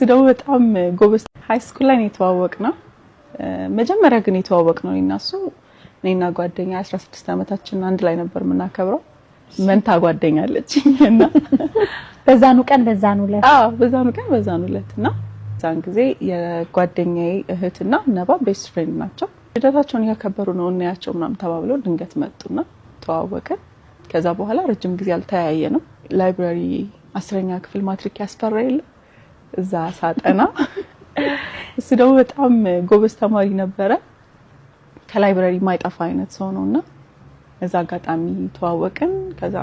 ደግሞ በጣም ጎበዝ ሃይ ስኩል ላይ ነው የተዋወቅነው። መጀመሪያ ግን የተዋወቅነው እኔና ጓደኛ 16 ዓመታችን አንድ ላይ ነበር የምናከብረው። መንታ ጓደኛ አለችኝና በዛኑ ቀን በዛኑ ዕለትና ዛን ጊዜ የጓደኛዬ እህትና ነባ ቤስት ፍሬንድ ናቸው። ልደታቸውን ያከበሩ ነው እናያቸው ምናምን ተባብለው ድንገት መጡና ተዋወቅን። ከዛ በኋላ ረጅም ጊዜ አልተያየንም። ላይብራሪ 10ኛ ክፍል ማትሪክ ያስፈራ የለ እዛ ሳጠና እሱ ደግሞ በጣም ጎበዝ ተማሪ ነበረ። ከላይብራሪ ማይጠፋ አይነት ሰው ነውና እዛ አጋጣሚ ተዋወቅን። ከዛ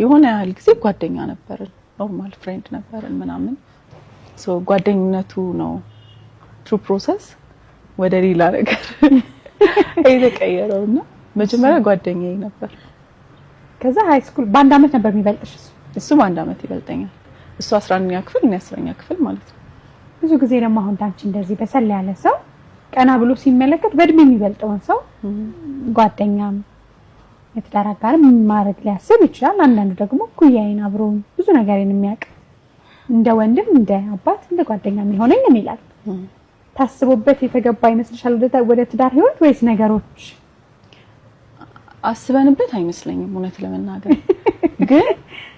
የሆነ ያህል ጊዜ ጓደኛ ነበርን፣ ኖርማል ፍሬንድ ነበርን ምናምን። ጓደኝነቱ ነው ትሩ ፕሮሰስ ወደ ሌላ ነገር የተቀየረውና መጀመሪያ ጓደኛዬ ነበር። ከዛ ሃይ ስኩል በአንድ አመት ነበር የሚበልጥሽ? እሱ በአንድ አመት ይበልጠኛል። እሱ 11ኛ ክፍል እኔ 10ኛ ክፍል ማለት ነው። ብዙ ጊዜ ደግሞ አሁን ዳንቺ እንደዚህ በሰል ያለ ሰው ቀና ብሎ ሲመለከት በእድሜ የሚበልጠውን ሰው ጓደኛም የትዳር አጋርም ማድረግ ሊያስብ ይችላል። አንዳንዱ ደግሞ ኩያዬን አብሮ ብዙ ነገርን የሚያውቅ እንደ ወንድም እንደ አባት እንደ ጓደኛ የሚሆነኝ ይላል። ታስቦበት የተገባ ይመስልሻል ወደ ትዳር ህይወት ወይስ ነገሮች አስበንበት አይመስለኝም? እውነት ለመናገር ግን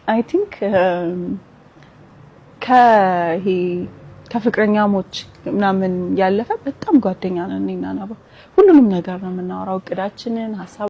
አይ ቲንክ ከፍቅረኛሞች ምናምን ያለፈ በጣም ጓደኛ ነን እኔና ነባ። ሁሉንም ነገር ነው የምናወራው፣ እቅዳችንን ሐሳብ